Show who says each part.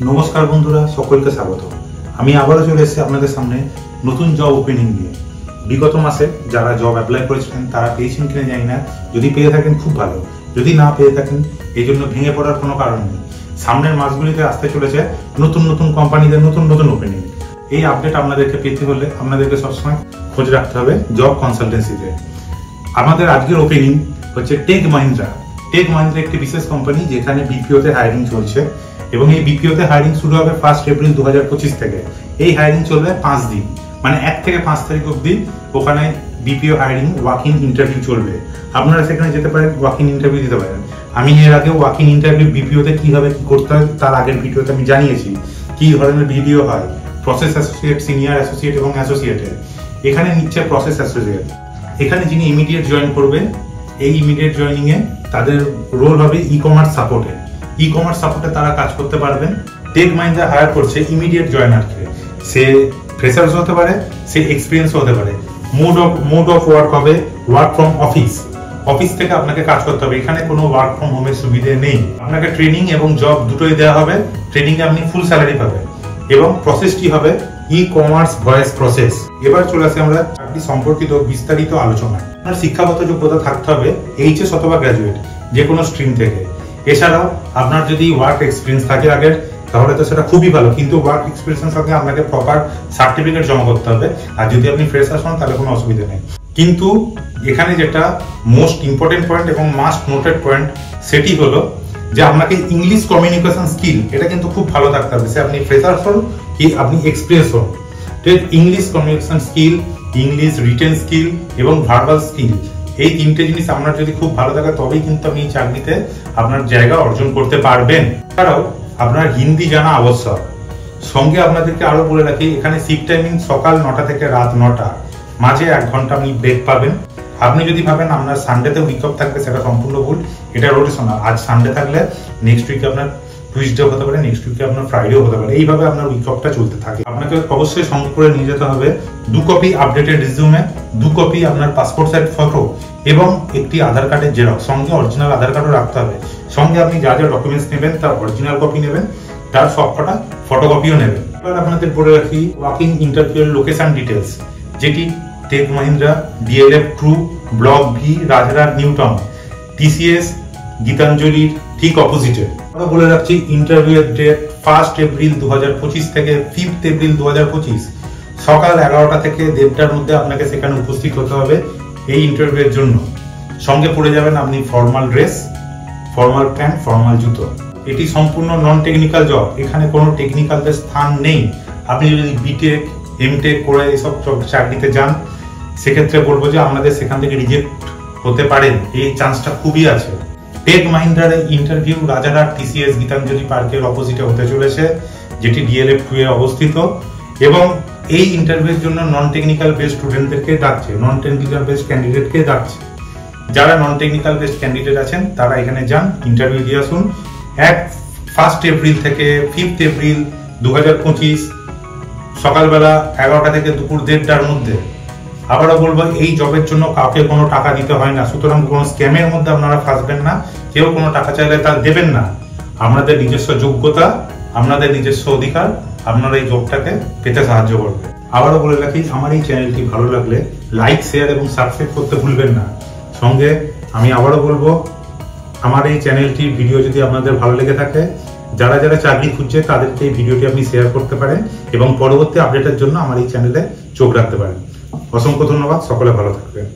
Speaker 1: নমস্কার বন্ধুরা, সকলকে স্বাগত। আমি আবারও চলে এসেছি আপনাদের সামনে নতুন জব ওপেনিং নিয়ে। বিগত মাসে যারা জব অ্যাপ্লাই করেছিলেন তারা পেয়েছেন কিনা জানি না। যদি পেয়ে থাকেন খুব ভালো, যদি না পেয়ে থাকেন এই জন্য ভেঙে পড়ার কোনো কারণ নেই। সামনের মাসগুলিতে আসতে চলেছে নতুন নতুন কোম্পানিদের নতুন নতুন ওপেনিং। এই আপডেট আপনাদেরকে পেতে হলে আপনাদেরকে সবসময় খোঁজ রাখতে হবে জব কনসালটেন্সিতে। আমাদের আজকের ওপেনিং হচ্ছে টেক মাহিন্দ্রা। টেক মাহিন্দ্রা একটি বিশেষ কোম্পানি যেখানে বিপিওতে হায়ারিং চলছে এবং এই বিপিওতে হায়ারিং শুরু হবে 1 এপ্রিল 2025 থেকে। এই হায়ারিং চলবে 5 দিন, মানে 1 থেকে 5 তারিখ অবধি ওখানে BPO hiring walk in interview চলবে। আপনারা সেখানে যেতে পারেন, ওয়াক ইন ইন্টারভিউ দিতে পারেন। আমি এর আগে ওয়াক ইন ইন্টারভিউ বিপিওতে কিভাবে কি করতে হয় তার আগের ভিডিওতে আমি জানিয়েছি কি ধরনের ভিডিও হয়। প্রসেস অ্যাসোসিয়েট, সিনিয়র অ্যাসোসিয়েট এবং অ্যাসোসিয়েটে। এখানে নিচ্ছে প্রসেস অ্যাসোসিয়েট। এখানে যিনি ইমিডিয়েট জয়েন করবেন, এই ইমিডিয়েট জয়েনিং এ তাদের রোল হবে ই কমার্স সাপোর্টে। ই কমার্স সাপোর্টে তারা কাজ করতে পারবেন। টেক মাহিন্দ্রা হায়ার করছে ইমিডিয়েট জয়েনারকে। সে ফ্রেশার্স হতে পারে, সে এক্সপিরিয়েন্স হতে পারে। মোড অফ ওয়ার্ক হবে ওয়ার্ক ফ্রম অফিস। অফিস থেকে আপনাকে কাজ করতে হবে। এখানে কোনো ওয়ার্ক ফ্রম হোমের সুবিধে নেই। আপনাকে ট্রেনিং এবং জব দুটোই দেওয়া হবে। ট্রেনিং এ আপনি ফুল স্যালারি পাবেন এবং প্রসেসটি হবে ই কমার্স ভয়েস প্রসেস। এবার চলে আসি আমরা চাকরি সম্পর্কিত বিস্তারিত আলোচনা। আপনার শিক্ষাগত যোগ্যতা থাকতে হবে এইচএস অথবা গ্র্যাজুয়েট, যে কোনো স্ট্রিম থেকে। এছাড়াও আপনার যদি ওয়ার্ক এক্সপিরিয়েন্স থাকে আগের, তাহলে তো সেটা খুবই ভালো, কিন্তু ওয়ার্ক এক্সপিরিয়েন্সের সঙ্গে আপনাকে প্রপার সার্টিফিকেট জমা করতে হবে। আর যদি আপনি ফ্রেশার হন তাহলে কোনো অসুবিধা নেই। কিন্তু এখানে যেটা মোস্ট ইম্পর্টেন্ট পয়েন্ট এবং মাস্ট নোটেড পয়েন্ট সেটি হলো যে আপনাকে ইংলিশ কমিউনিকেশন স্কিল এটা কিন্তু খুব ভালো থাকতে হবে। সে আপনি ফ্রেশার হন কি আপনি এক্সপিরিয়েন্স হন, English communication skill, English written skill এবং ভার্বাল স্কিল, এই তিনটে জিনিস আপনার যদি খুব ভালো থাকে তবেই কিন্তু আপনি চাকরিতে আপনার জায়গা অর্জন করতে পারবেন। এছাড়াও আপনার হিন্দি জানা আবশ্যক। সঙ্গে আপনাদেরকে আরো বলে রাখি, এখানে শিফট টাইমিং সকাল 9টা থেকে রাত 9টা, মাঝে 1 ঘন্টা আপনি ব্রেক পাবেন। আপনি যদি ভাবেন আপনার সানডেতে উইক অফ থাকবে, সেটা সম্পূর্ণ ভুল। এটা রোটেশনাল। আজ সানডে থাকলে নেক্সট উইকে আপনার টুইসডে হতে পারে, নেক্সট উইকে আপনার ফ্রাইডেও হতে পারে। এইভাবে আপনার উইক অফটা চলতে থাকে। আপনাকে অবশ্যই সঙ্গে করে নিয়ে যেতে হবে 2 কপি আপডেটেড রিজিউমে, 2 কপি আপনার পাসপোর্ট সাইজ ফটো এবং একটি আধার কার্ডের জেরক্স। সঙ্গে অরিজিনাল আধার কার্ডও রাখতে হবে। সঙ্গে আপনি যা যা ডকুমেন্টস নেবেন তার অরিজিনাল কপি নেবেন, তার সবকটা ফটোকপিও নেবেন। এবার আপনাদের বলে রাখি ওয়াকিং ইন্টারভিউ লোকেশন ডিটেলস, যেটি Tech Mahindra, DLF True, block V, Rajarhat New Town, TCS গীতাঞ্জলির ঠিক অপোজিটে। আমরা বলে রাখছি ইন্টারভিউ এর ডেট 1 এপ্রিল 2025 থেকে 5 এপ্রিল 2025 সকাল 11টা থেকে 1:30টার মধ্যে আপনাকে সেখানে উপস্থিত হতে হবে এই ইন্টারভিউ এর জন্য। সঙ্গে পরে যাবেন আপনি formal dress, formal pant, formal জুতো। এটি সম্পূর্ণ নন টেকনিক্যাল জব। এখানে কোনো টেকনিক্যালদের স্থান নেই। আপনি যদি বিটেক এমটেক করে এসব চাকরিতে যান, সেক্ষেত্রে বলবো যে আপনাদের সেখান থেকে রিজেক্ট হতে পারেন, এই চান্সটা খুবই আছে। টেক মাহিন্দ্রার ইন্টারভিউ রাজারহাট টিসিএস গীতাঞ্জলি পার্কের অপোজিটে হতে চলেছে, যেটি ডিএলএফ 2 এ অবস্থিত। এবং এই ইন্টারভিউর জন্য নন টেকনিক্যাল বেসড স্টুডেন্টদেরকে ডাকছে, নন টেকনিক্যাল বেসড ক্যান্ডিডেটকে ডাকছে। যারা নন টেকনিক্যাল বেসড ক্যান্ডিডেট আছেন তারা এখানে যান, ইন্টারভিউ দিয়ে আসুন। 1 এপ্রিল থেকে 5 এপ্রিল 2025 সকালবেলা 11টা থেকে দুপুর 1:30টার মধ্যে। আবারও বলবো, এই জবের জন্য কাউকে কোনো টাকা দিতে হয় না, সুতরাং কোনো স্ক্যামের মধ্যে আপনারা ফাঁসবেন না। কেউ কোনো টাকা চাইলে তা দেবেন না। আপনাদের নিজস্ব যোগ্যতা, আপনাদের নিজস্ব অধিকার আপনারা এই জবটাকে পেতে সাহায্য করবে। আবারও বলে রাখি, আমার এই চ্যানেলটি ভালো লাগলে লাইক, শেয়ার এবং সাবস্ক্রাইব করতে ভুলবেন না। সঙ্গে আমি আবারও বলবো, আমার এই চ্যানেলটির ভিডিও যদি আপনাদের ভালো লেগে থাকে, যারা যারা চাকরি খুঁজছে তাদেরকে এই ভিডিওটি আপনি শেয়ার করতে পারেন এবং পরবর্তী আপডেটের জন্য আমার এই চ্যানেলে চোখ রাখতে পারেন। অসংখ্য ধন্যবাদ। সকলে ভালো থাকবেন।